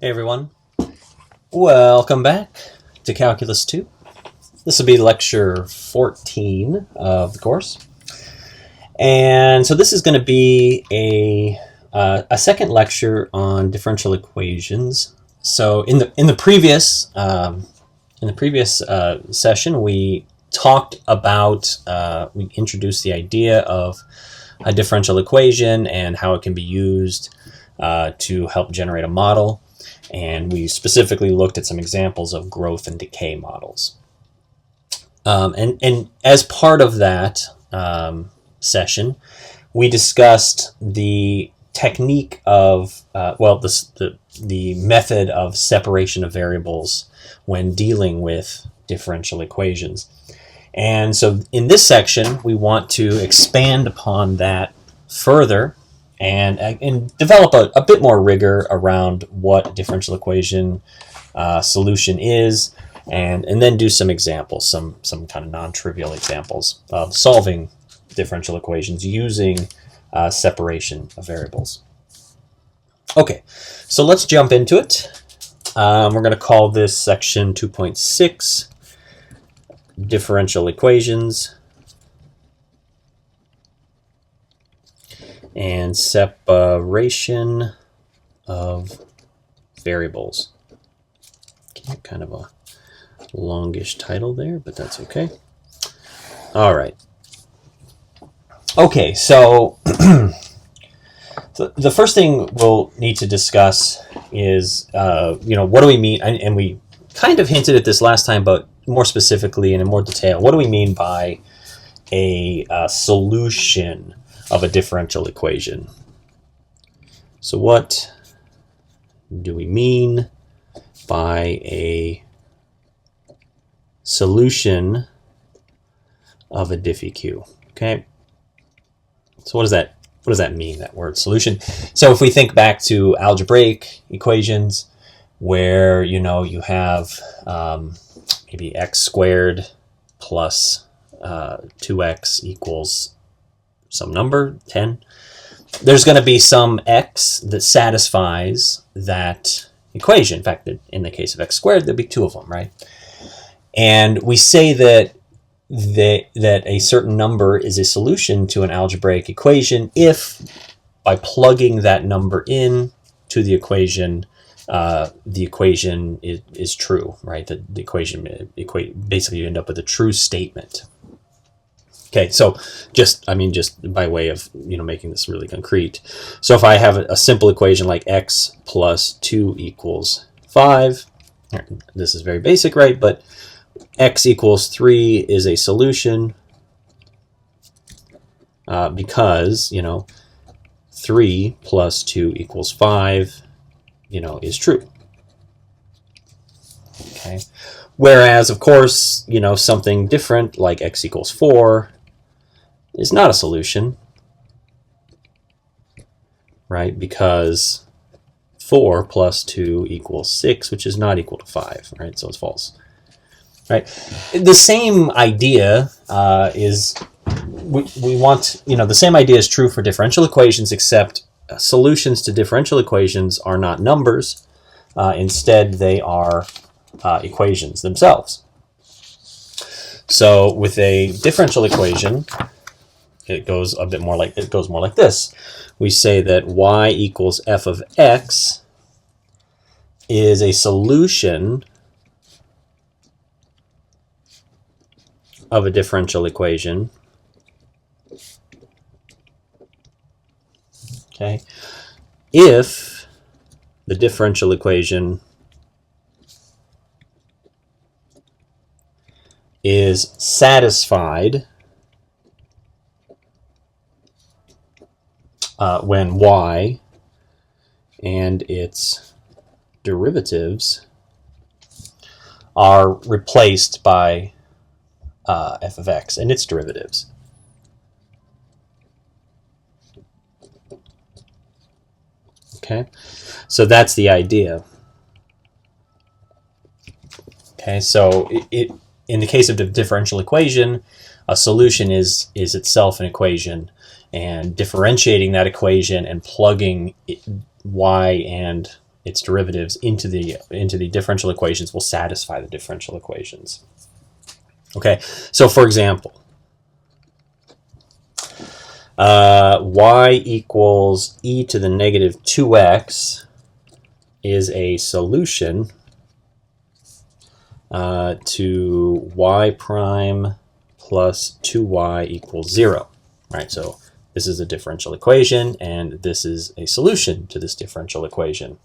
Hey everyone, welcome back to Calculus 2. This will be lecture 14 of the course. And so this is going to be a second lecture on differential equations. So in the previous session, we talked about, we introduced the idea of a differential equation and how it can be used to help generate a model. And we specifically looked at some examples of growth and decay models. And as part of that session, we discussed the technique of, the method of separation of variables when dealing with differential equations. And so in this section, we want to expand upon that further and develop a bit more rigor around what a differential equation solution is, and then do some examples, some kind of non-trivial examples of solving differential equations using separation of variables. Okay, so let's jump into it. We're going to call this section 2.6, differential equations and separation of variables. Okay, kind of a longish title there, but that's okay. All right. Okay, so the first thing we'll need to discuss is, what do we mean? And we kind of hinted at this last time, but more specifically and in more detail, what do we mean by a solution of a differential equation? So what do we mean by a solution of a diff EQ? Okay, so what does that mean, that word solution? So if we think back to algebraic equations, where you have maybe x squared plus 2x equals some number, 10, there's going to be some x that satisfies that equation. In fact, in the case of x squared, there'll be two of them, right? And we say that a certain number is a solution to an algebraic equation if, by plugging that number in to the equation is true, right? The equation basically you end up with a true statement. Okay, so just by way of making this really concrete. So if I have a simple equation like x plus 2 equals 5, this is very basic, right? But x equals 3 is a solution because 3 plus 2 equals 5 is true. Okay, whereas of course something different like x equals 4 is not a solution, right? Because 4 plus 2 equals 6, which is not equal to 5, right? So it's false, right? The same idea is, we want, the same idea is true for differential equations, except solutions to differential equations are not numbers. Instead, they are equations themselves. So with a differential equation, it goes more like this. We say that y equals f of x is a solution of a differential equation, okay, if the differential equation is satisfied when y and its derivatives are replaced by f of x and its derivatives. Okay, so that's the idea. Okay, so in the case of the differential equation, a solution is itself an equation, and differentiating that equation and plugging y and its derivatives into the differential equations will satisfy the differential equations. Okay, so for example, y equals e to the negative 2x is a solution to y prime plus 2y equals 0. Right, so this is a differential equation, and this is a solution to this differential equation.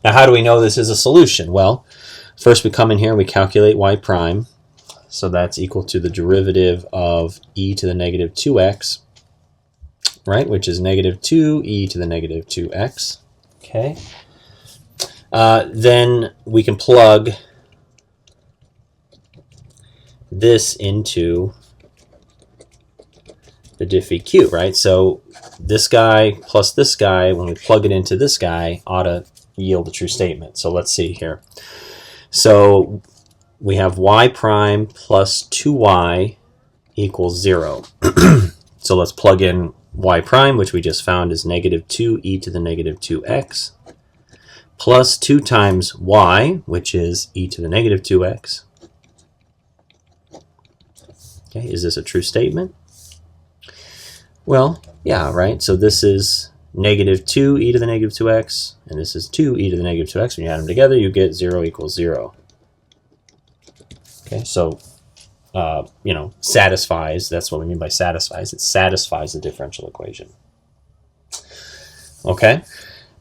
Now, how do we know this is a solution? Well, first we come in here and we calculate y prime. So that's equal to the derivative of e to the negative 2x, right, which is negative 2e to the negative 2x. Okay. Then we can plug this into the diff EQ, right? So this guy plus this guy, when we plug it into this guy, ought to yield a true statement. So let's see here. So we have y prime plus 2y equals 0. So let's plug in y prime, which we just found is negative 2e to the negative 2x, plus 2 times y, which is e to the negative 2x. Okay, is this a true statement? Well, yeah, right? So this is negative 2e to the negative 2x, and this is 2e to the negative 2x. When you add them together, you get 0 equals 0. Okay, so, satisfies, that's what we mean by satisfies. It satisfies the differential equation. Okay,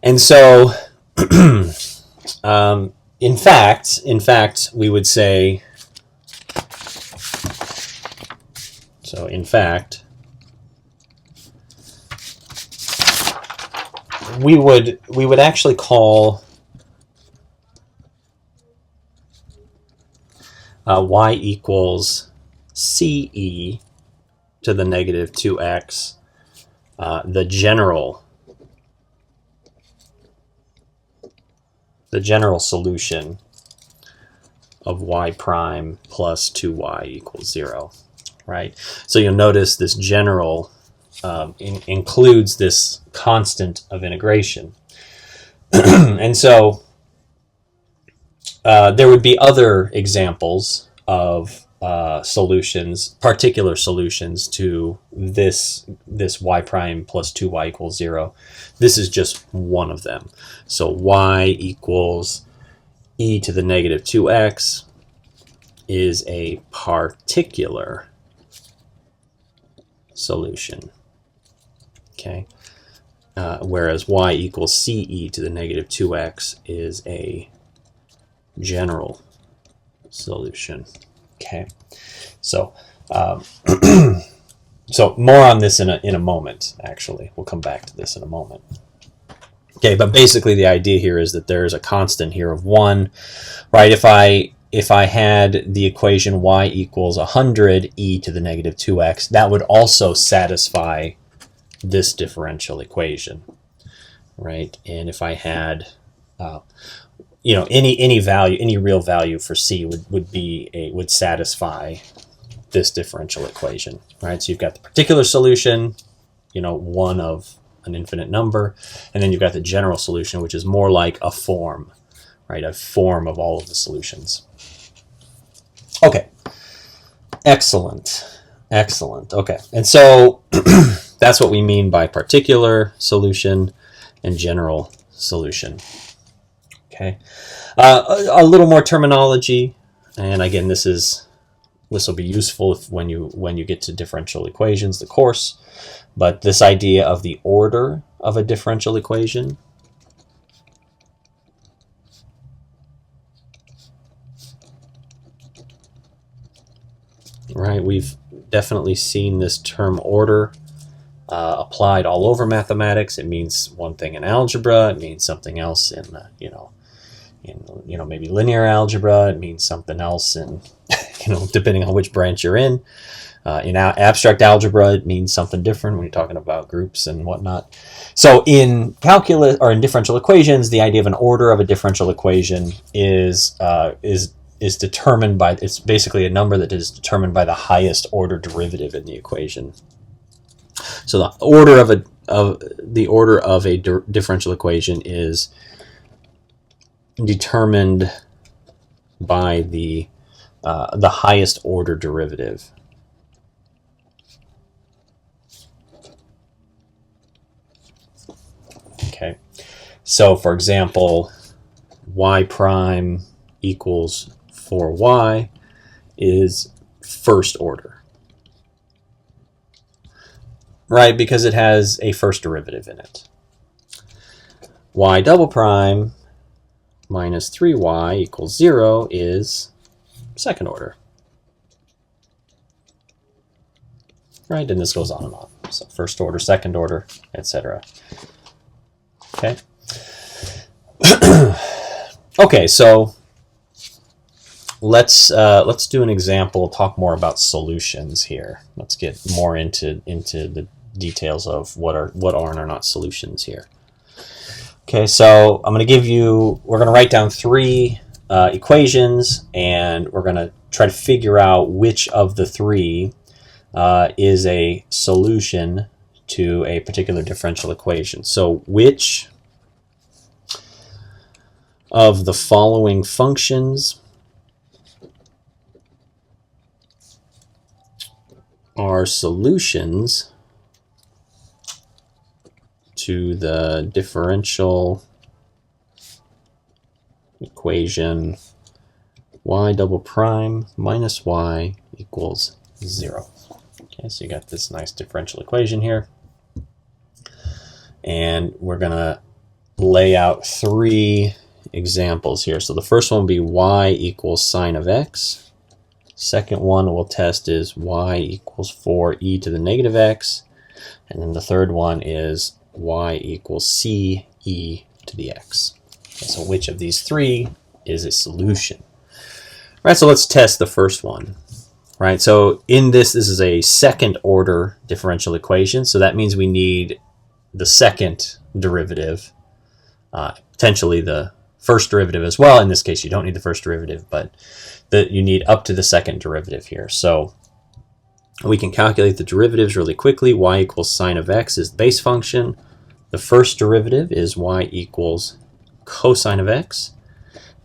and so, in fact, we would say, so in fact, we would actually call y equals CE to the negative 2x, the general solution of y prime plus 2y equals 0, right? So you'll notice this general includes this constant of integration. And so there would be other examples of solutions, particular solutions to this y prime plus 2y equals 0. This is just one of them. So y equals e to the negative 2x is a particular solution. Okay, whereas y equals CE to the negative 2x is a general solution. Okay, so so more on this in a moment. Actually, we'll come back to this in a moment. Okay, but basically the idea here is that there is a constant here of 1, right? If I had the equation y equals 100 e to the negative 2x, that would also satisfy this differential equation, right? And if I had, any value, any real value for c would satisfy this differential equation, right? So you've got the particular solution, one of an infinite number, and then you've got the general solution, which is more like a form, right? A form of all of the solutions. Okay, excellent. Okay, and so that's what we mean by particular solution and general solution. Okay, a little more terminology, and again, this will be useful when you get to differential equations, the course. But this idea of the order of a differential equation, right? We've definitely seen this term order applied all over mathematics. It means one thing in algebra. It means something else in maybe linear algebra. It means something else in depending on which branch you're in. In abstract algebra, it means something different when you're talking about groups and whatnot. So in calculus or in differential equations, the idea of an order of a differential equation is determined by, it's basically a number that is determined by the highest order derivative in the equation. So the order of a differential equation is determined by the highest order derivative. Okay, so for example, y prime equals 4y is first order, right? Because it has a first derivative in it. Y double prime minus 3y equals 0 is second order, right? And this goes on and on. So first order, second order, etc. Okay. Okay, so let's do an example. Talk more about solutions here. Let's get more into the details of what are and are not solutions here. Okay, so I'm going to give you. We're going to write down 3 equations, and we're going to try to figure out which of the 3 is a solution to a particular differential equation. So which of the following functions are solutions to the differential equation y double prime minus y equals 0. Okay, so you got this nice differential equation here. And we're going to lay out 3 examples here. So the first one will be y equals sine of x. Second one we'll test is y equals 4e to the negative x. And then the third one is y equals c e to the x. Okay, so which of these 3 is a solution? All right, so let's test the first one. Right, so in this is a second order differential equation. So that means we need the second derivative, potentially the first derivative as well. In this case, you don't need the first derivative, but you need up to the second derivative here. So we can calculate the derivatives really quickly. Y equals sine of x is the base function. The first derivative is y equals cosine of x.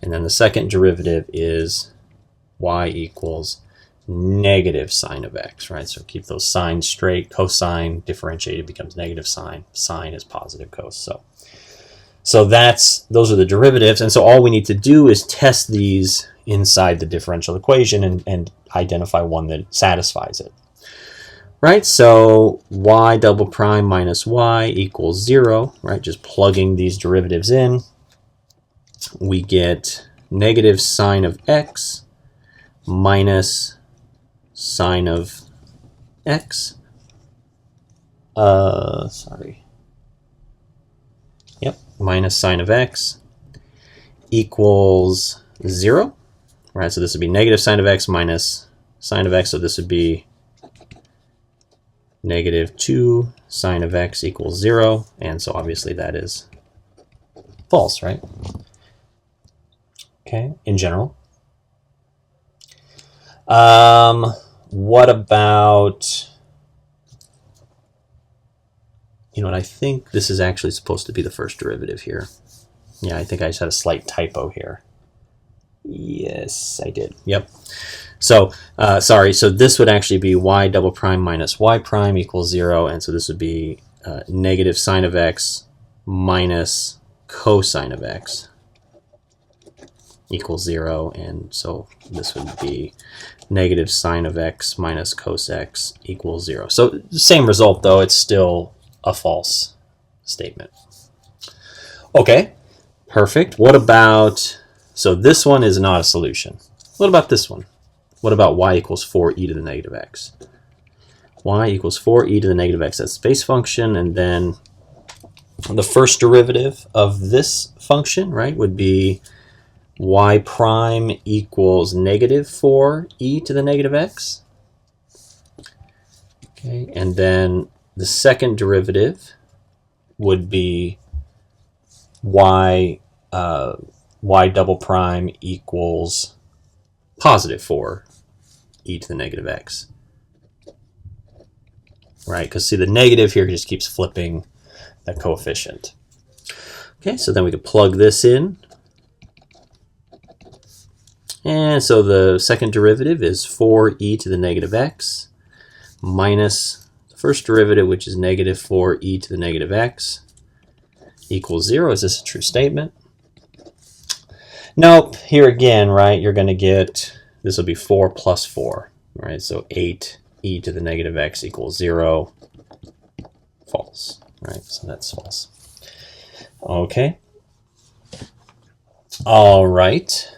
And then the second derivative is y equals negative sine of x, right? So keep those signs straight. Cosine differentiated becomes negative sine. Sine is positive cos. So those are the derivatives. And so all we need to do is test these inside the differential equation and identify one that satisfies it. Right, so y double prime minus y equals 0, right? Just plugging these derivatives in, we get negative sine of x minus sine of x. Minus sine of x equals 0, right? So this would be negative sine of x minus sine of x, so this would be negative 2 sine of x equals 0, and so obviously that is false, right? Okay, in general. What about, you know what, I think this is actually supposed to be the first derivative here. Yeah, I think I just had a slight typo here. Yes, I did. Yep. So, sorry, so this would actually be y double prime minus y prime equals 0, and so this would be negative sine of x minus cosine of x equals 0, and so this would be negative sine of x minus cos x equals 0. So same result, though it's still a false statement. Okay, perfect. What about, so this one is not a solution. What about this one? What about y equals 4e to the negative x? Y equals 4e to the negative x, that's the base function, and then the first derivative of this function, right, would be y prime equals negative 4e to the negative x. Okay, and then the second derivative would be y double prime equals positive 4e to the negative x. Right, because see the negative here just keeps flipping the coefficient. Okay, so then we could plug this in. And so the second derivative is 4e to the negative x minus the first derivative, which is negative 4e to the negative x, equals 0. Is this a true statement? Nope. Here again, right, you're going to get, this will be 4 plus 4, right? So 8e to the negative x equals 0. False, right? So that's false. Okay. All right.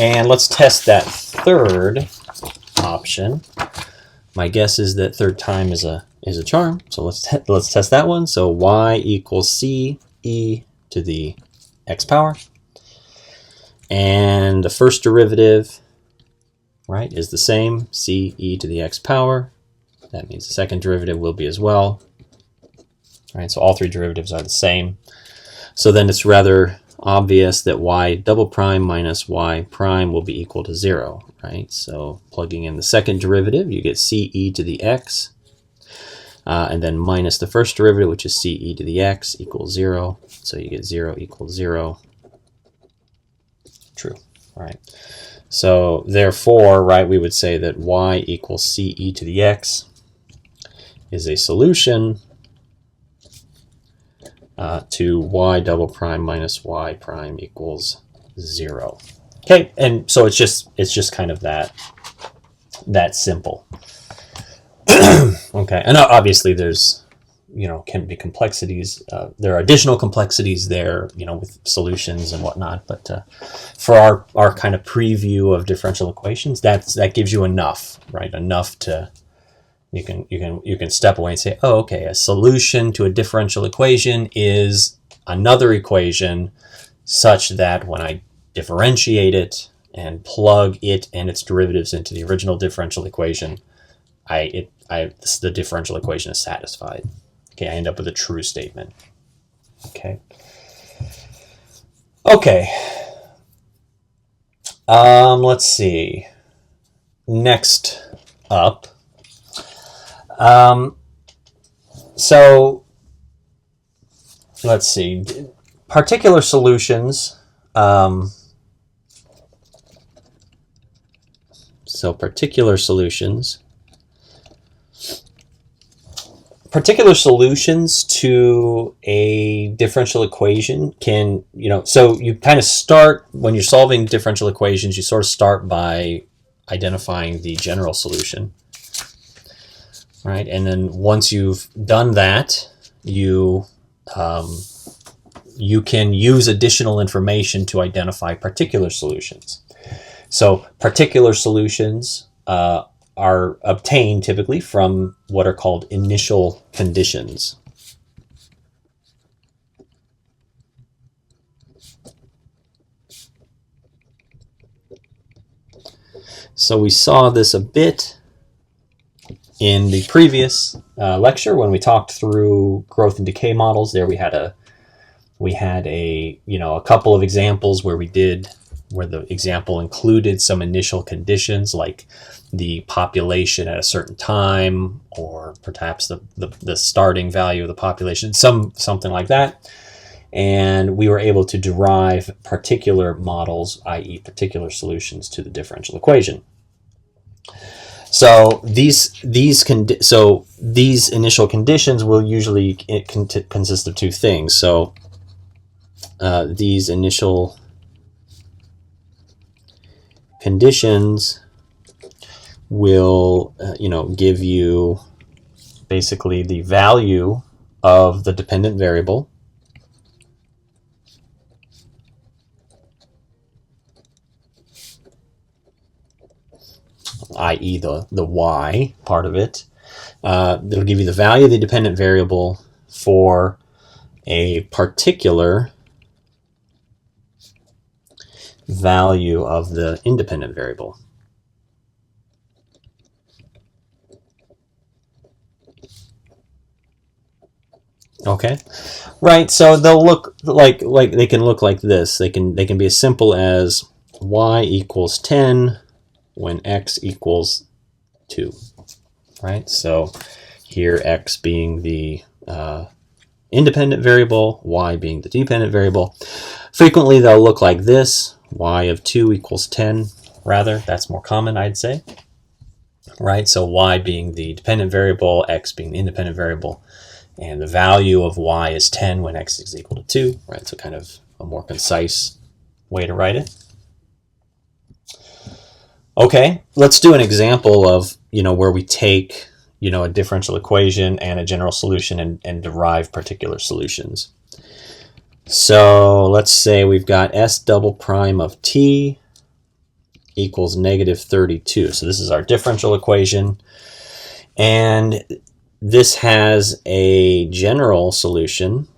And let's test that third option. My guess is that third time is a charm. So let's test that one. So y equals c e to the x power. And the first derivative, right, is the same, c e to the x power. That means the second derivative will be as well. All right, so all three derivatives are the same. So then it's rather obvious that y double prime minus y prime will be equal to 0, right? So plugging in the second derivative, you get c e to the x, and then minus the first derivative, which is c e to the x, equals 0. So you get 0 equals 0. True, right? So therefore, right, we would say that y equals c e to the x is a solution to y double prime minus y prime equals 0. Okay, and so it's just kind of that simple. Okay, and obviously there's, can be complexities. There are additional complexities there, with solutions and whatnot. But for our kind of preview of differential equations, that gives you enough, right? Enough to you can step away and say, oh, okay, a solution to a differential equation is another equation such that when I differentiate and plug it and its derivatives into the original differential equation, the differential equation is satisfied. Okay, I end up with a true statement. Okay. Okay. Let's see. Next up. So let's see. Particular solutions. Particular solutions to a differential equation can, so you kind of start, when you're solving differential equations, you sort of start by identifying the general solution, right? And then once you've done that, you can use additional information to identify particular solutions. So particular solutions are obtained typically from what are called initial conditions. So we saw this a bit in the previous lecture when we talked through growth and decay models. There we had a couple of examples where the example included some initial conditions like the population at a certain time, or perhaps the starting value of the population, something like that. And we were able to derive particular models, i.e. particular solutions to the differential equation. So these initial conditions will usually consist of two things. So these initial conditions will give you basically the value of the dependent variable, i.e. the y part of it. It'll give you the value of the dependent variable for a particular value of the independent variable. Okay, right. So they'll look like they can look like this. They can be as simple as y equals 10 when x equals 2. Right. So here x being the independent variable, y being the dependent variable. Frequently they'll look like this: y of 2 equals 10, rather. That's more common, I'd say. Right, so y being the dependent variable, x being the independent variable, and the value of y is 10 when x is equal to 2, right? So kind of a more concise way to write it. Okay, let's do an example of, where we take, a differential equation and a general solution and derive particular solutions. So let's say we've got s double prime of t equals negative 32. So this is our differential equation. And this has a general solution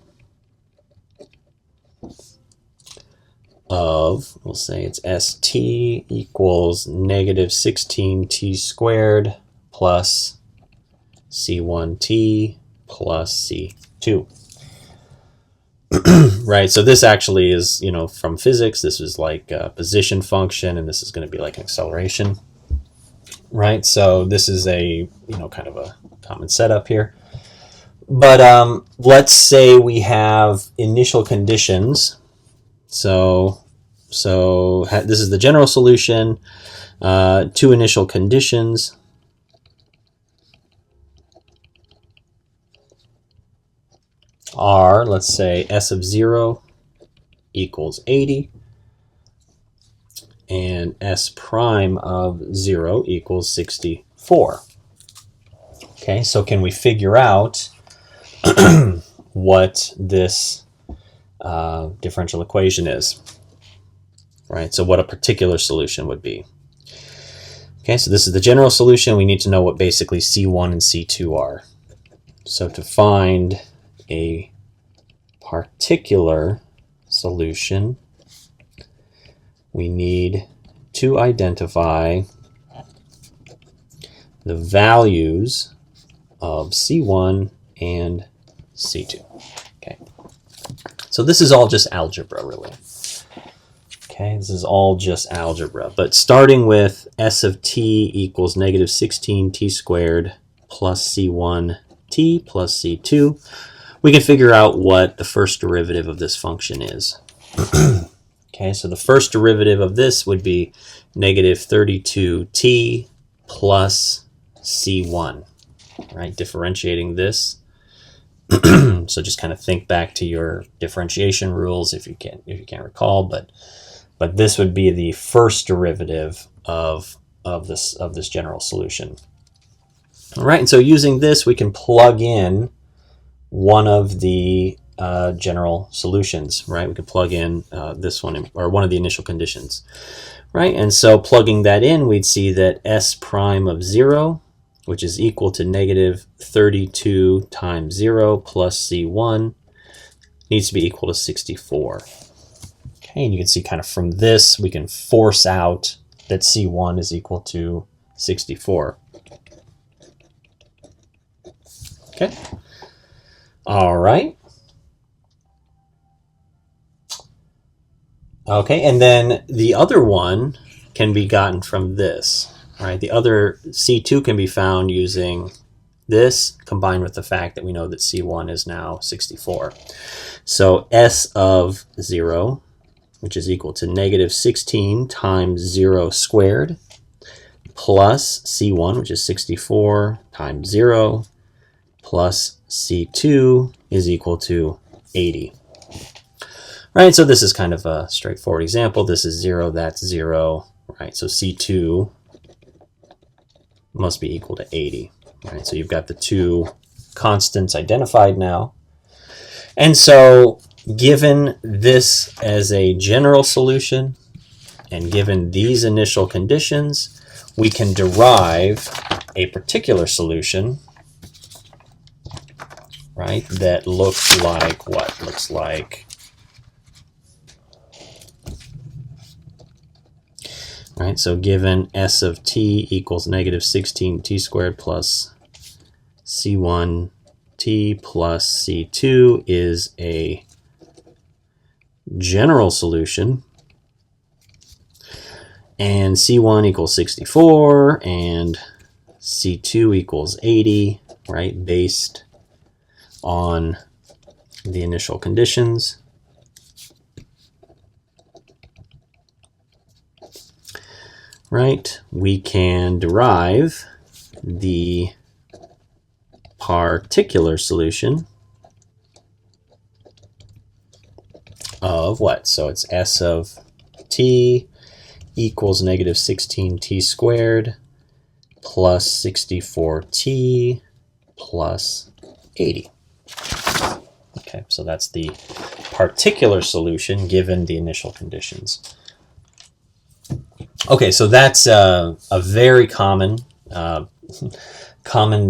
of, we'll say it's st equals negative 16t squared plus c1t plus c2. Right, so this actually is, from physics. This is like a position function, and this is going to be like an acceleration. Right, so this is a, kind of a common setup here. But let's say we have initial conditions. So this is the general solution. Two initial conditions. Are, let's say, s of 0 equals 80 and s prime of 0 equals 64. Okay, so can we figure out what this differential equation is? Right, so what a particular solution would be. Okay, so this is the general solution. We need to know what basically C1 and C2 are. So to find a particular solution, we need to identify the values of C1 and C2. Okay, so this is all just algebra, really. Okay, this is all just algebra. But starting with s of t equals negative 16t squared plus c1t plus c2, we can figure out what the first derivative of this function is. Okay, so the first derivative of this would be negative 32t plus c1, right? Differentiating this. So just kind of think back to your differentiation rules if you can't recall, but this would be the first derivative of this general solution. All right, and so using this, we can plug in one of the general solutions, right? We could plug in this one, or one of the initial conditions, right? And so plugging that in, we'd see that s prime of 0, which is equal to negative 32 times 0 plus c1, needs to be equal to 64. Okay, and you can see kind of from this, we can force out that c1 is equal to 64. Okay. All right. Okay, and then the other one can be gotten from this, right? The other C2 can be found using this combined with the fact that we know that C1 is now 64. So S of 0, which is equal to negative 16 times 0 squared, plus C1, which is 64 times 0, plus C2 is equal to 80. Right, so this is kind of a straightforward example. This is 0, that's 0, right? So C2 must be equal to 80, right? So you've got the two constants identified now. And so given this as a general solution and given these initial conditions, we can derive a particular solution, right, that looks like what? Looks like, right, so given s of t equals negative 16t squared plus c1t plus c2 is a general solution, and c1 equals 64 and c2 equals 80, right, based on the initial conditions. right, we can derive the particular solution of what? So it's S of t equals negative 16t squared plus 64t plus 80. Okay, so that's the particular solution given the initial conditions. Okay, so that's a very common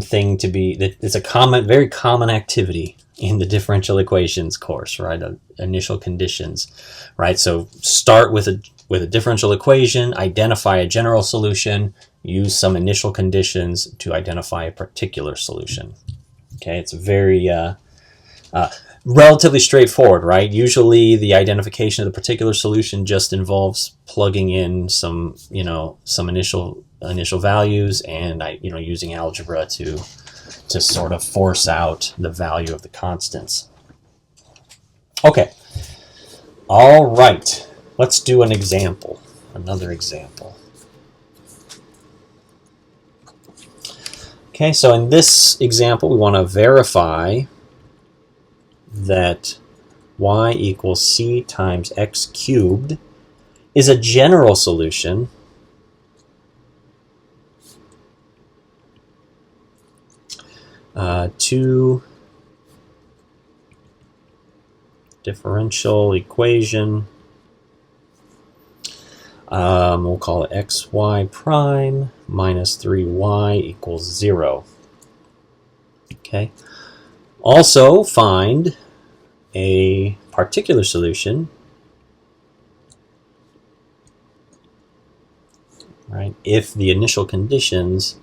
thing to be. It's a very common activity in the differential equations course, right? Initial conditions, right? So start with a differential equation, identify a general solution, use some initial conditions to identify a particular solution. Okay, it's very relatively straightforward, right? Usually the identification of the particular solution just involves plugging in some initial values and using algebra to sort of force out the value of the constants. Okay. All right. Let's do an example. Another example. Okay, so in this example, we want to verify that y equals c times x cubed is a general solution to differential equation. We'll call it xy prime minus 3y equals 0. Okay. Also find a particular solution, right, if the initial conditions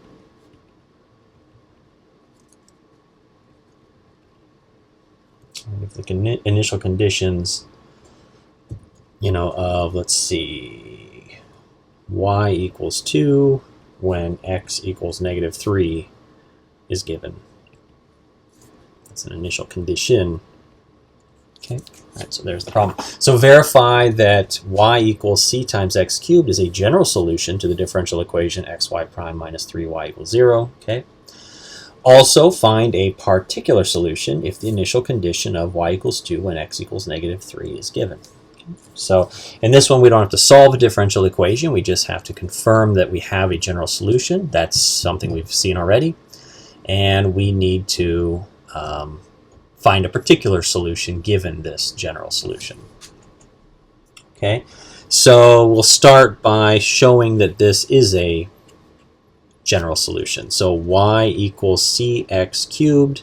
of, let's see, y equals 2 when x equals negative 3 is given. That's an initial condition. Okay, all right, so there's the problem. So verify that y equals c times x cubed is a general solution to the differential equation xy prime minus 3y equals 0. Okay. Also find a particular solution if the initial condition of y equals 2 when x equals negative 3 is given. Okay. So in this one, we don't have to solve a differential equation. We just have to confirm that we have a general solution. That's something we've seen already. And we need to find a particular solution given this general solution. Okay, so we'll start by showing that this is a general solution. So y equals cx cubed.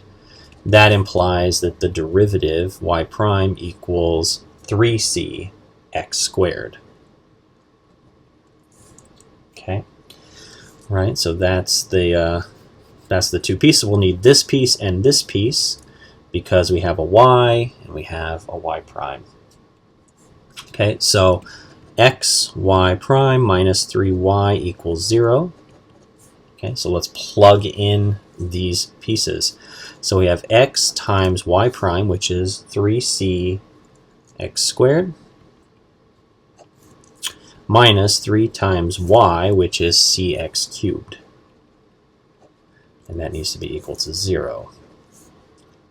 That implies that the derivative y prime equals 3c x squared. Okay, right. So that's the two pieces. We'll need this piece and this piece, because we have a y and we have a y prime. Okay, so x y prime minus 3y equals 0. Okay, so let's plug in these pieces. So we have x times y prime, which is 3c x squared, minus 3 times y, which is cx cubed. And that needs to be equal to 0.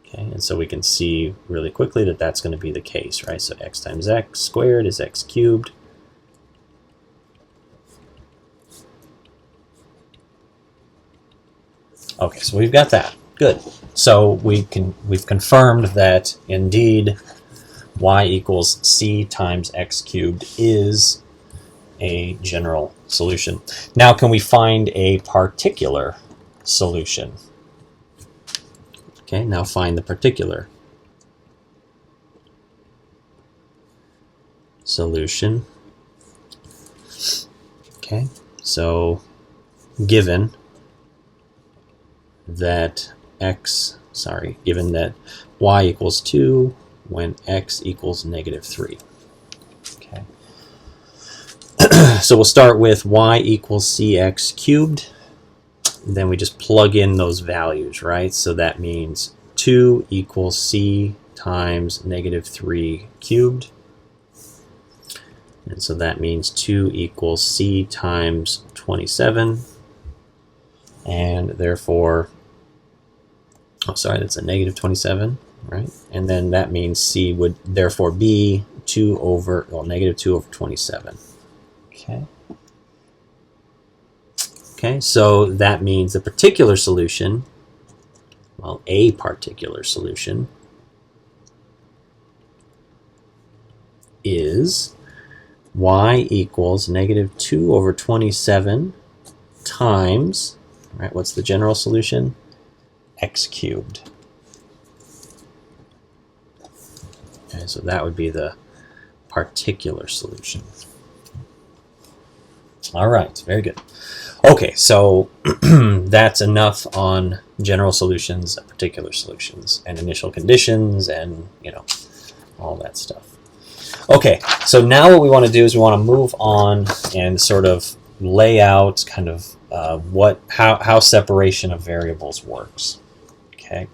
Okay, and so we can see really quickly that that's going to be the case, right? So x times x squared is x cubed. Okay, so we've got that. Good. So we've confirmed that indeed y equals c times x cubed is a general solution. Now, can we find a particular solution? Okay, now find the particular solution. Okay, so given that y equals 2 when x equals negative 3. Okay, so we'll start with y equals cx cubed. Then we just plug in those values, right? So that means 2 equals c times negative 3 cubed And so that means 2 equals c times 27. And therefore, oh, sorry, that's a negative 27, right? And then that means c would therefore be 2 over, well, negative 2 over 27. Okay. Okay, so that means the particular solution, well, a particular solution is y equals negative 2 over 27 times, right, what's the general solution? X cubed. Okay, so that would be the particular solution. All right, very good. Okay, so that's enough on general solutions, particular solutions, and initial conditions, and all that stuff. Okay, so now what we want to do is we want to move on and sort of lay out kind of how separation of variables works. Okay,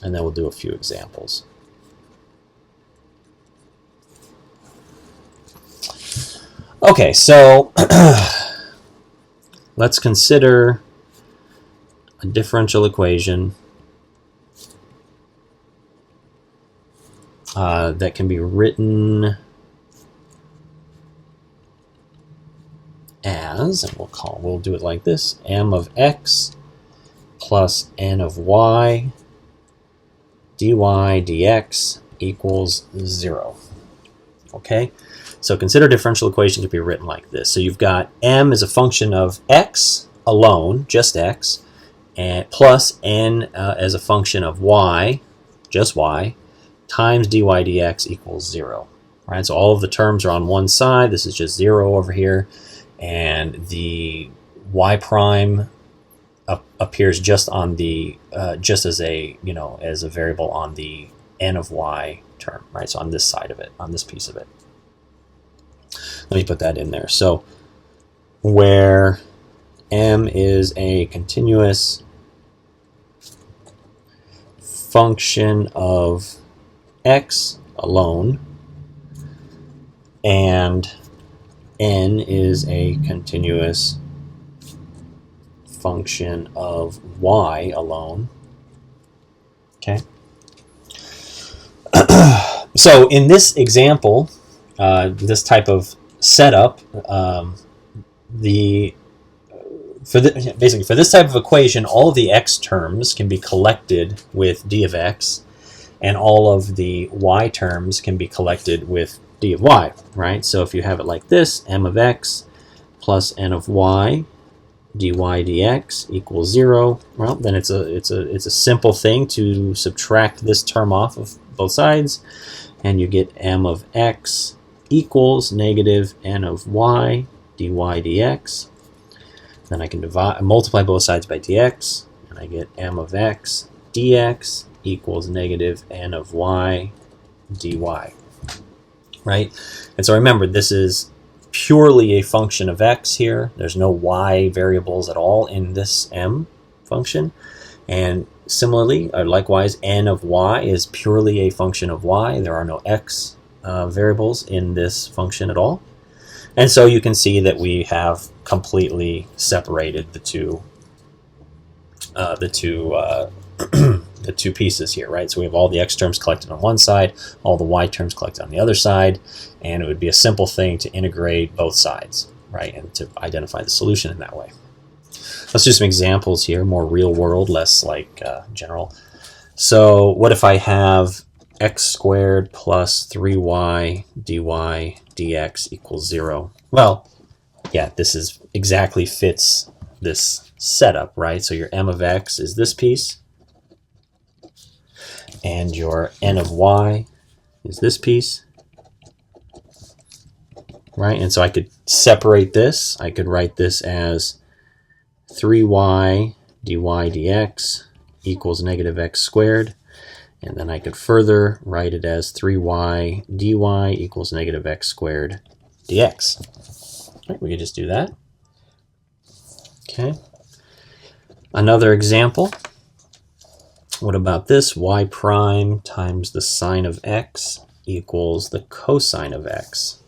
and then we'll do a few examples. Okay, so let's consider a differential equation that can be written as, and we'll do it like this: m of x plus n of y dy dx equals 0. Okay, so consider a differential equation to be written like this. So you've got m is a function of x alone, just x, and plus n as a function of y, just y, times dy dx equals 0. Right, so all of the terms are on one side. This is just 0 over here, and the y prime appears just on the just as a as a variable on the n of y term, right? So on this side of it, on this piece of it. Let me put that in there. So where m is a continuous function of x alone, and n is a continuous function of y alone. Okay. So in this example, this type of setup, basically for this type of equation, all of the x terms can be collected with d of x, and all of the y terms can be collected with d of y, right? So if you have it like this, m of x plus n of y dy dx equals 0, well, then it's a simple thing to subtract this term off of both sides, and you get m of x equals negative n of y dy dx. Then I can multiply both sides by dx, and I get m of x dx equals negative n of y dy. Right? And so remember, this is purely a function of x here. There's no y variables at all in this m function. And similarly, or likewise, n of y is purely a function of y. There are no x variables in this function at all. And so you can see that we have completely separated the two pieces here, right? So we have all the x terms collected on one side, all the y terms collected on the other side, and it would be a simple thing to integrate both sides, right, and to identify the solution in that way. Let's do some examples here, more real world, less like general. So what if I have x squared plus 3y dy dx equals 0? Well, yeah, this is exactly fits this setup, right? So your m of x is this piece, and your n of y is this piece, right? And so I could separate this. I could write this as 3y dy dx equals negative x squared, and then I could further write it as 3y dy equals negative x squared dx. Right, we could just do that. Okay. Another example. What about this? Y prime times the sine of x equals the cosine of x.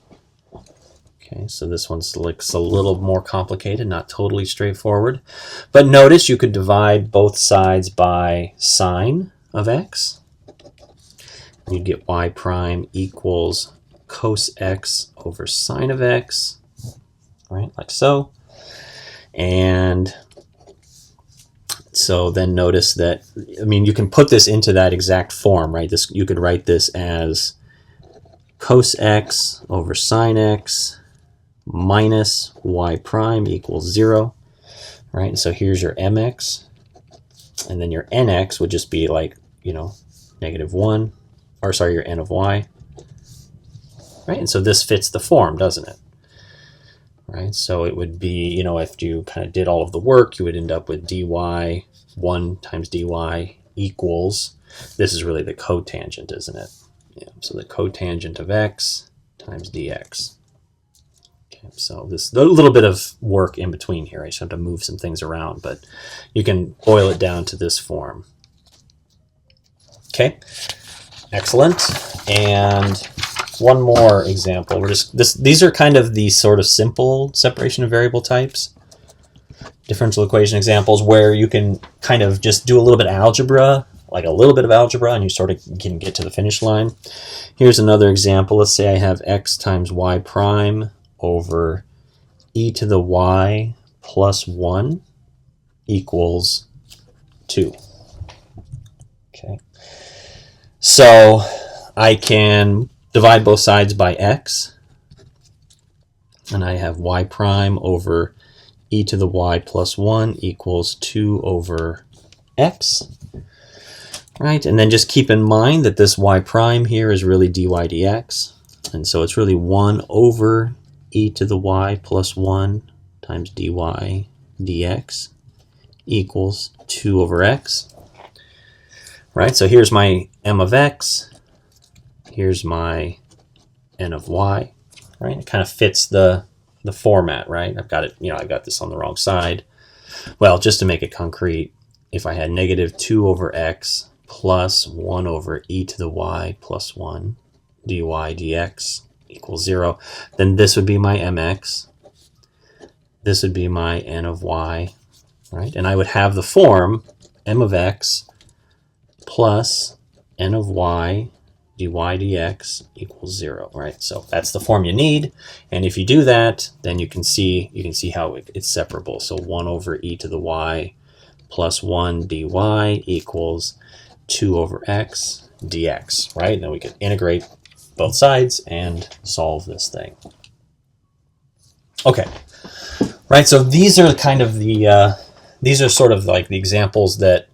Okay, so this one looks a little more complicated, not totally straightforward. But notice you could divide both sides by sine of x. You'd get y prime equals cos x over sine of x, right, like so. And so then notice that, I mean, you can put this into that exact form, right? This, you could write this as cos x over sine x minus y prime equals 0, right? And so here's your mx, and then your nx would just be like, you know, -1, or sorry, your n of y, right? And so this fits the form, doesn't it? Right, so it would be, you know, if you kind of did all of the work, you would end up with dy 1 times dy equals, this is really the cotangent, isn't it? Yeah, so the cotangent of x times dx. Okay, so this a little bit of work in between here. I just have to move some things around, but you can boil it down to this form. Okay, excellent. And one more example. These are kind of the sort of simple separation of variable types, differential equation examples, where you can kind of just do a little bit of algebra, like a little bit of algebra, and you sort of can get to the finish line. Here's another example. Let's say I have x times y prime over e to the y plus 1 equals 2. Okay, so I can divide both sides by x, and I have y prime over e to the y plus 1 equals 2 over x, right? And then just keep in mind that this y prime here is really dy dx, and so it's really 1 over e to the y plus 1 times dy dx equals 2 over x, right? So here's my m of x, here's my n of y, right? It kind of fits the format, right? I've got it, you know, I got this on the wrong side. Well, just to make it concrete, if I had -2 over x plus 1 over e to the y plus 1 dy dx equals 0, then this would be my mx, this would be my n of y, right? And I would have the form m of x plus n of y dy dx equals 0, right? So that's the form you need, and if you do that, then you can see how it's separable. So 1 over e to the y plus 1 dy equals 2 over x dx, right? And then we can integrate both sides and solve this thing. Okay, right? So these are kind of the these are sort of like the examples that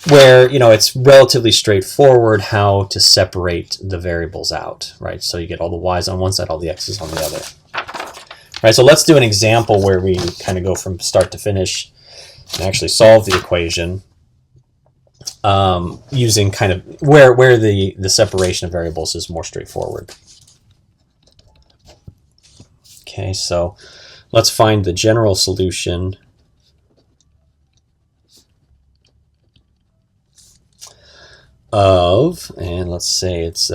where, you know, it's relatively straightforward how to separate the variables out, right? So you get all the y's on one side, all the x's on the other. Right, so let's do an example where we kind of go from start to finish and actually solve the equation using kind of where the separation of variables is more straightforward. Okay, so let's find the general solution of, and let's say it's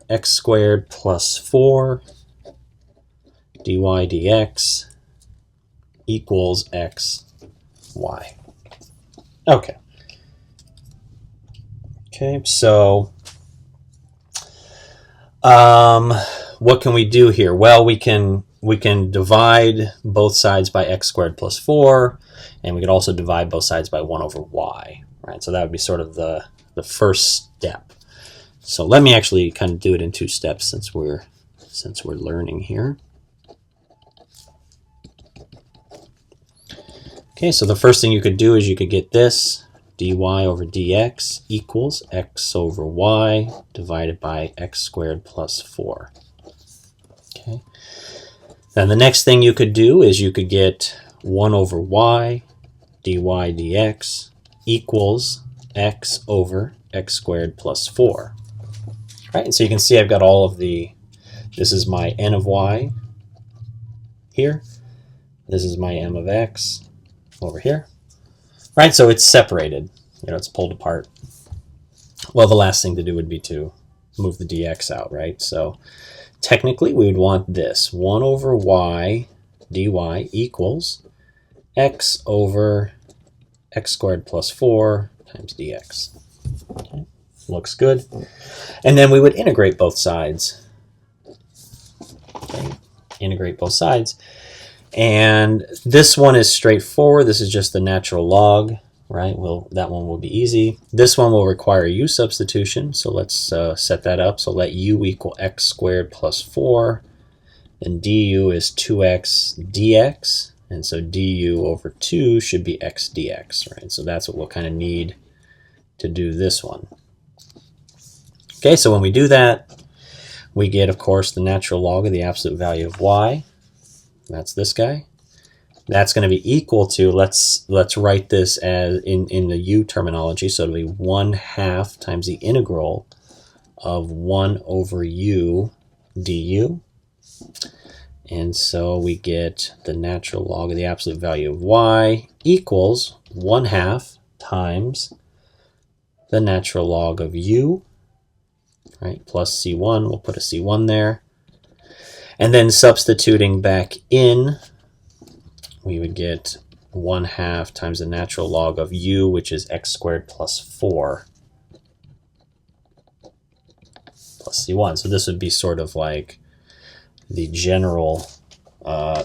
x squared plus 4 dy dx equals x y. Okay. Okay, so what can we do here? Well, we can divide both sides by x squared plus 4, and we could also divide both sides by 1 over y, right? So that would be sort of the first step. So let me actually kind of do it in 2 steps since we're learning here. Okay, so the first thing you could do is you could get this dy over dx equals x over y divided by x squared plus 4. Okay. Then the next thing you could do is you could get 1 over y dy dx equals x over x squared plus 4. Right, and so you can see I've got all of this is my n of y here. This is my m of x over here. Right, so it's separated. You know, it's pulled apart. Well, the last thing to do would be to move the dx out, right? So technically we would want this 1 over y dy equals x over x squared plus 4 times dx. Okay. Looks good. And then we would integrate both sides. Okay. Integrate both sides. And this one is straightforward. This is just the natural log, right? Well, that one will be easy. This one will require u substitution. So let's set that up. So let u equal x squared plus 4. Then du is 2x dx. And so du over 2 should be x dx, right? So that's what we'll kind of need to do this one. Okay, so when we do that, we get, of course, the natural log of the absolute value of y. That's this guy. That's going to be equal to, let's write this as in the u terminology, so it'll be 1/2 times the integral of 1 over u du. And so we get the natural log of the absolute value of y equals 1/2 times the natural log of u, right, plus c1. We'll put a c1 there. And then substituting back in, we would get 1/2 times the natural log of u, which is x squared plus 4 plus c1. So this would be sort of like the general,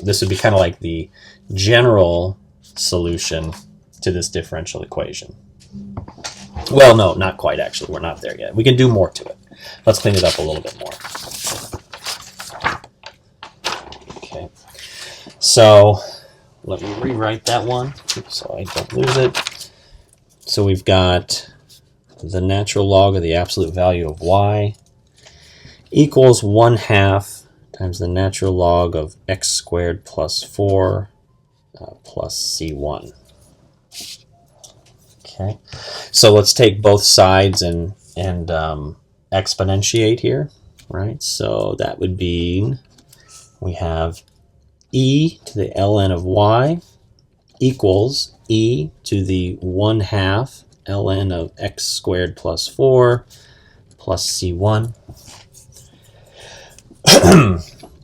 this would be kind of like the general solution to this differential equation. Well, no, not quite actually. We're not there yet. We can do more to it. Let's clean it up a little bit more. Okay. So let me rewrite that one so I don't lose it. So we've got the natural log of the absolute value of y equals 1/2 times the natural log of x squared plus 4 plus c1. Okay, so let's take both sides and exponentiate here, right? So that would be, we have e to the ln of y equals e to the 1/2 ln of x squared plus 4 plus c1.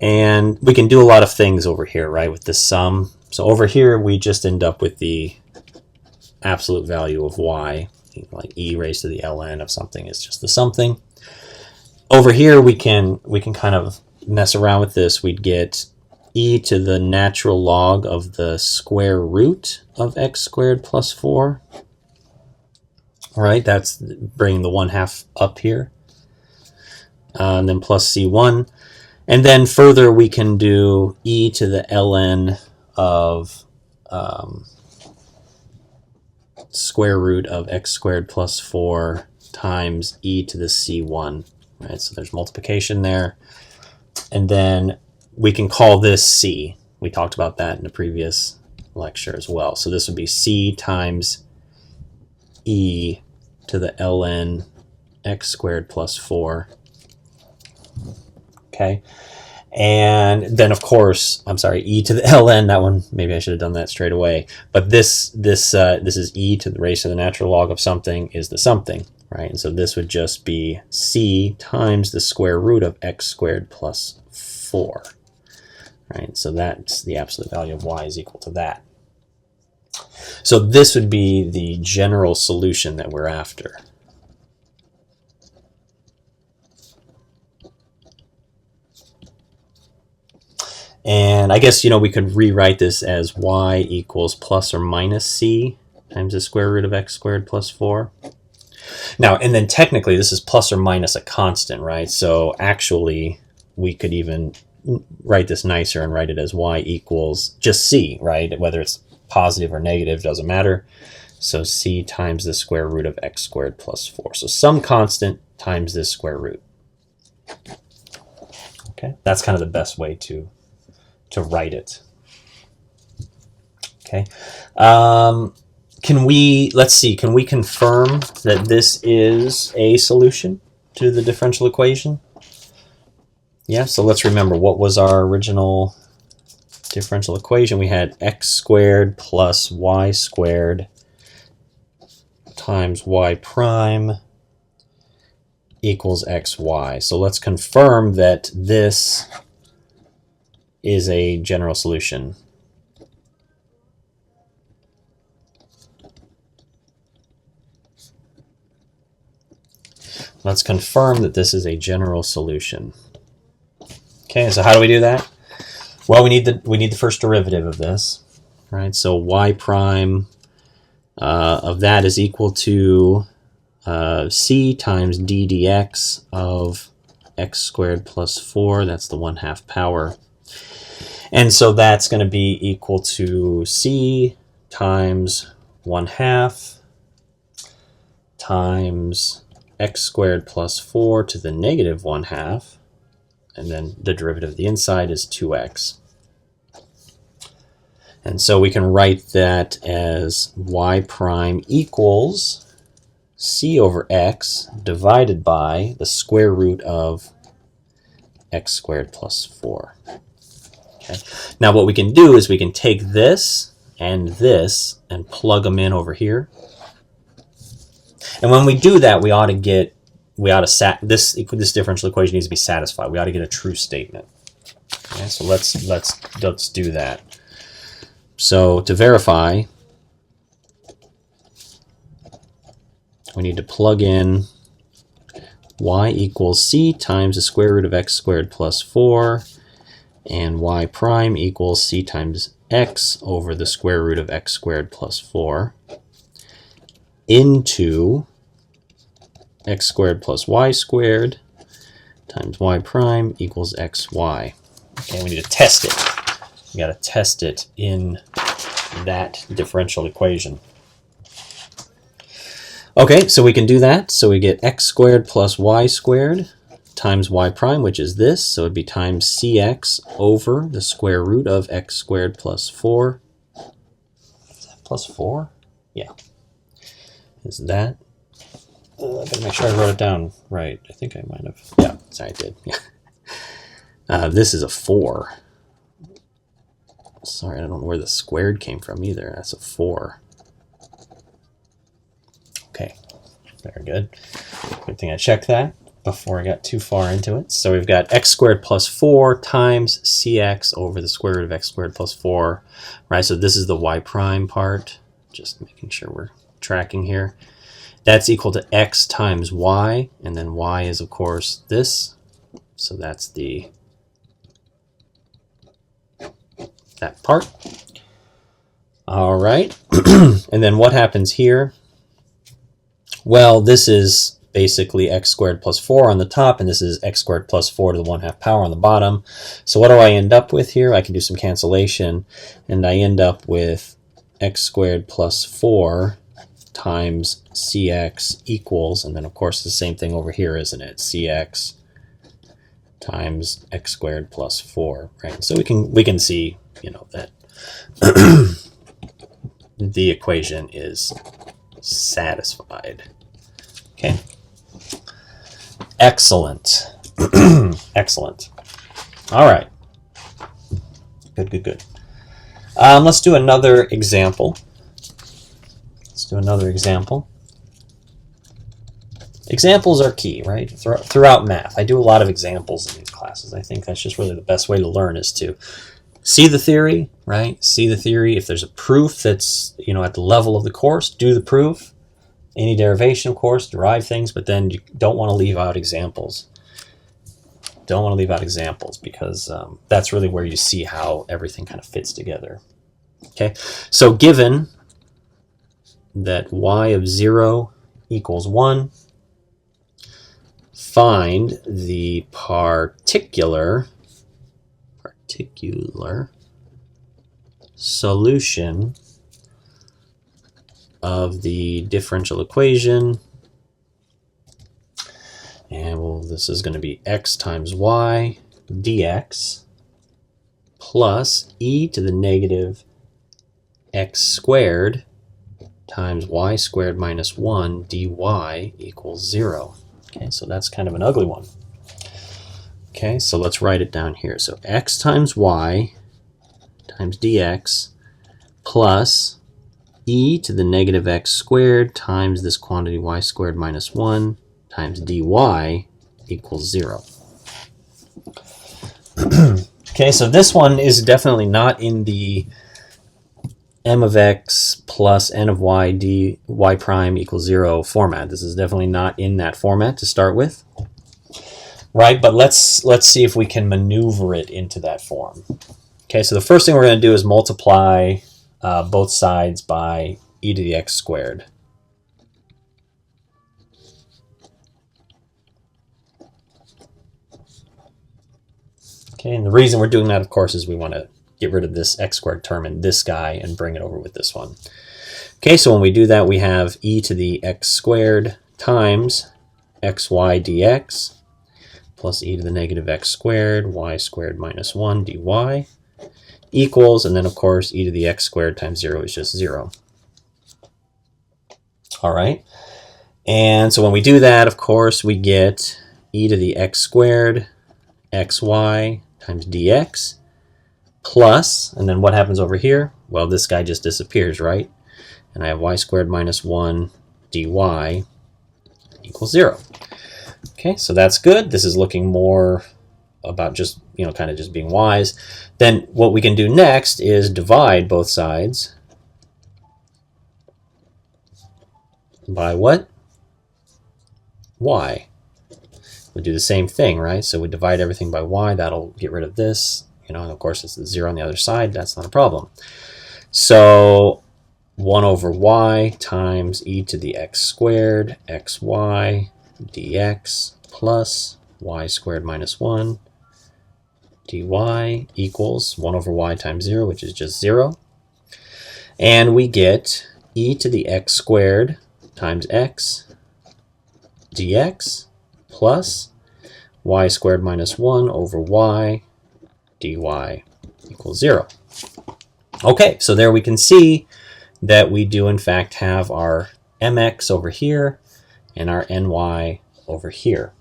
And we can do a lot of things over here, right, with this sum. So over here we just end up with the absolute value of y, like e raised to the ln of something is just the something. Over here we can kind of mess around with this. We'd get e to the natural log of the square root of x squared plus 4. All right, that's bringing the 1/2 up here. And then plus c1. And then further we can do e to the ln of square root of x squared plus 4 times e to the c1, right? So there's multiplication there. And then we can call this c. We talked about that in the previous lecture as well. So this would be c times e to the ln x squared plus 4. Okay. And then, of course, I'm sorry, e to the ln, that one, maybe I should have done that straight away. But this is e to the raised to the natural log of something is the something, right? And so this would just be c times the square root of x squared plus 4, right? So that's the absolute value of y is equal to that. So this would be the general solution that we're after. And I guess, we could rewrite this as y equals plus or minus c times the square root of x squared plus 4. Now, and then technically this is plus or minus a constant, right? So actually we could even write this nicer and write it as y equals just c, right? Whether it's positive or negative doesn't matter. So c times the square root of x squared plus 4. So some constant times this square root. Okay, that's kind of the best way to write it. Okay. Let's see, can we confirm that this is a solution to the differential equation? Yeah, so let's remember, what was our original differential equation? We had x squared plus y squared times y prime equals xy. So let's confirm that this is a general solution. Let's confirm that this is a general solution. Okay, so how do we do that? Well, we need the first derivative of this, right? So y prime of that is equal to c times d dx of x squared plus 4. That's the 1/2 power. And so that's going to be equal to c times 1/2 times x squared plus 4 to the negative 1/2. And then the derivative of the inside is 2x. And so we can write that as y prime equals c over x divided by the square root of x squared plus 4. Okay. Now what we can do is we can take this and plug them in over here. And when we do that, this differential equation needs to be satisfied. We ought to get a true statement. Okay, so let's do that. So to verify, we need to plug in y equals c times the square root of x squared plus 4, and y prime equals c times x over the square root of x squared plus 4 into x squared plus y squared times y prime equals xy. Okay, we need to test it. We got to test it in that differential equation. Okay, so we can do that. So we get x squared plus y squared times y prime, which is this. So it'd be times cx over the square root of x squared plus 4. Is that plus 4? Yeah. Is that? I gotta make sure I wrote it down right. I think I might have. Yeah, sorry, I did. Yeah. This is a 4. Sorry, I don't know where the squared came from either. That's a 4. Okay, very good. Good thing I checked that before I got too far into it. So we've got x squared plus 4 times cx over the square root of x squared plus 4. Right, so this is the y prime part. Just making sure we're tracking here. That's equal to x times y, and then y is, of course, this. So that's that part. All right. And then what happens here? Well, this is basically x squared plus 4 on the top, and this is x squared plus 4 to the 1/2 power on the bottom. So what do I end up with here? I can do some cancellation, and I end up with x squared plus 4 times cx equals, and then of course the same thing over here, isn't it? Cx times x squared plus 4, right? So we can see, that the equation is satisfied. Okay. Excellent. Excellent. All right. Good. Let's do another example. Examples are key, right? Throughout math. I do a lot of examples in these classes. I think that's just really the best way to learn, is to see the theory, right? See the theory. If there's a proof that's, at the level of the course, do the proof. Any derivation, of course, derive things, but then you don't want to leave out examples. Don't want to leave out examples, because that's really where you see how everything kind of fits together. Okay, so given that y of 0 equals 1, find the particular solution of the differential equation. And this is going to be x times y dx plus e to the negative x squared times y squared minus 1 dy equals 0. Okay, so that's kind of an ugly one. Okay, so let's write it down here. So x times y times dx plus e to the negative x squared times this quantity y squared minus 1 times dy equals 0. Okay, so this one is definitely not in the m of x plus n of y dy prime equals 0 format. This is definitely not in that format to start with. Right, but let's see if we can maneuver it into that form. Okay, so the first thing we're going to do is multiply both sides by e to the x squared. Okay, and the reason we're doing that, of course, is we want to get rid of this x squared term in this guy and bring it over with this one. Okay, so when we do that, we have e to the x squared times xy dx plus e to the negative x squared, y squared minus 1 dy equals, and then of course e to the x squared times 0 is just 0. All right, and so when we do that, of course, we get e to the x squared xy times dx plus, and then what happens over here? Well, this guy just disappears, right? And I have y squared minus 1 dy equals 0. Okay, so that's good. This is looking more about just, kind of just being wise. Then what we can do next is divide both sides by what? Y. We do the same thing, right? So we divide everything by y. That'll get rid of this. And of course, it's the 0 on the other side. That's not a problem. So 1 over y times e to the x squared xy dx plus y squared minus 1 dy equals 1 over y times 0, which is just 0. And we get e to the x squared times x dx plus y squared minus 1 over y dy equals 0. Okay, so there we can see that we do in fact have our mx over here and our ny over here.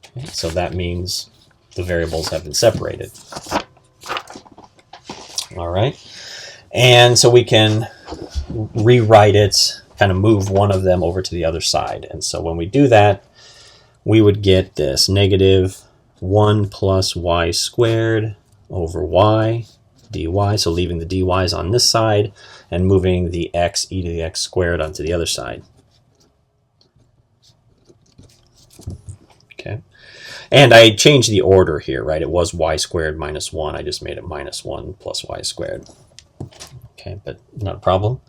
Okay, so that means the variables have been separated. All right, and so we can rewrite it, kind of move one of them over to the other side. And so when we do that, we would get this negative 1 plus y squared over y dy, so leaving the dy's on this side and moving the x e to the x squared onto the other side. Okay, and I changed the order here, right? It was y squared minus 1. I just made it minus 1 plus y squared. Okay, but not a problem.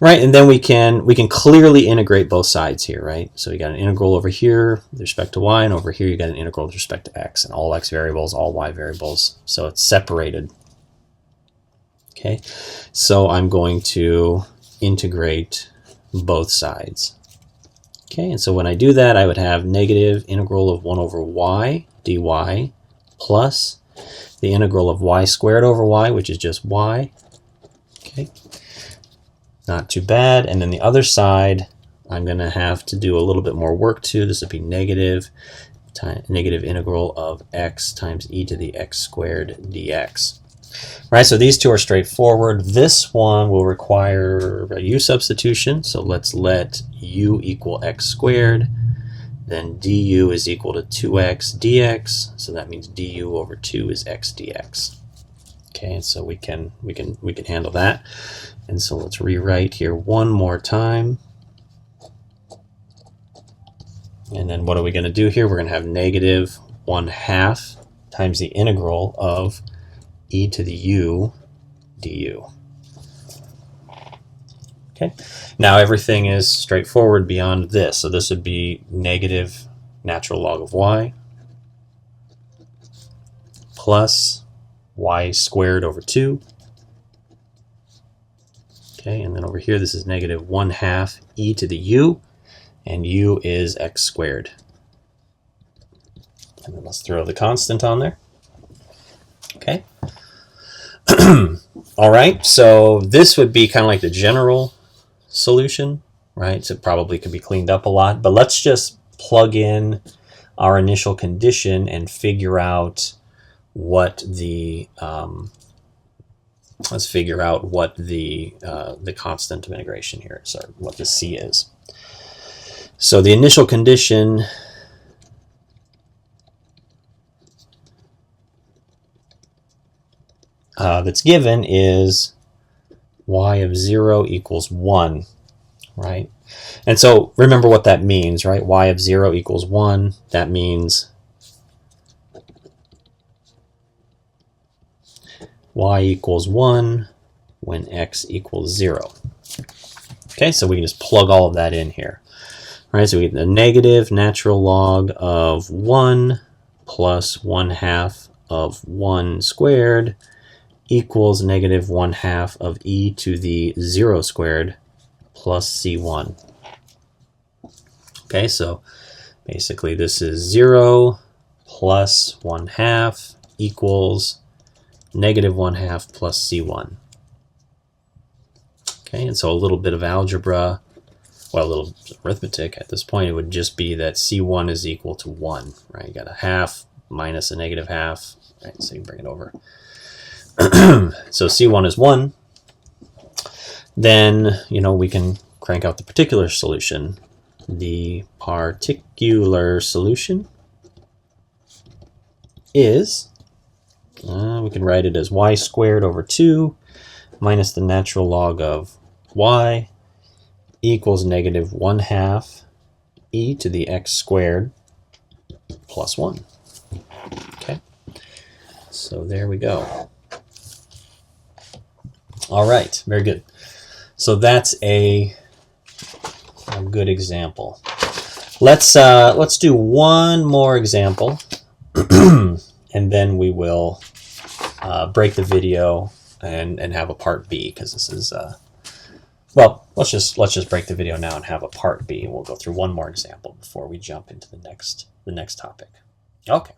Right, and then we can clearly integrate both sides here, right? So you got an integral over here with respect to y, and over here you got an integral with respect to x, and all x variables, all y variables. So it's separated. Okay, so I'm going to integrate both sides. Okay, and so when I do that, I would have negative integral of 1 over y dy plus the integral of y squared over y, which is just y. Okay, not too bad. And then the other side, I'm going to have to do a little bit more work to. This would be negative integral of x times e to the x squared dx. Right, so these two are straightforward. This one will require a u substitution. So let's let u equal x squared. Then du is equal to 2x dx. So that means du over 2 is x dx. Okay, and so we can handle that. And so let's rewrite here one more time. And then what are we going to do here? We're going to have negative 1/2 times the integral of e to the u du. Okay, now everything is straightforward beyond this. So this would be negative natural log of y plus y squared over 2. Okay, and then over here this is negative 1/2 e to the u, and u is x squared. And then let's throw the constant on there. Okay. All right, so this would be kind of like the general solution, right? So it probably could be cleaned up a lot, but let's just plug in our initial condition and figure out what the the constant of integration here is, or what the c is. So the initial condition that's given is y of 0 equals 1, right? And so remember what that means, right? Y of 0 equals 1. That means y equals 1 when x equals 0. Okay, so we can just plug all of that in here. All right, so we get the negative natural log of 1 plus 1/2 of 1 squared equals negative 1/2 of e to the 0 squared plus c1. Okay, so basically this is 0 plus 1/2 equals negative 1/2 plus c1. Okay, and so a little bit of algebra, well, a little arithmetic at this point, it would just be that c1 is equal to 1, right? You got a half minus a negative half, right? So you bring it over. So c1 is 1. Then, we can crank out the particular solution. The particular solution is, we can write it as y squared over 2 minus the natural log of y equals negative 1/2 e to the x squared plus 1. Okay, so there we go. All right, very good. So that's a good example. Let's do one more example, and then we will break the video and have a part B, because this is well, let's just break the video now and have a part B. We'll go through one more example before we jump into the next topic. Okay.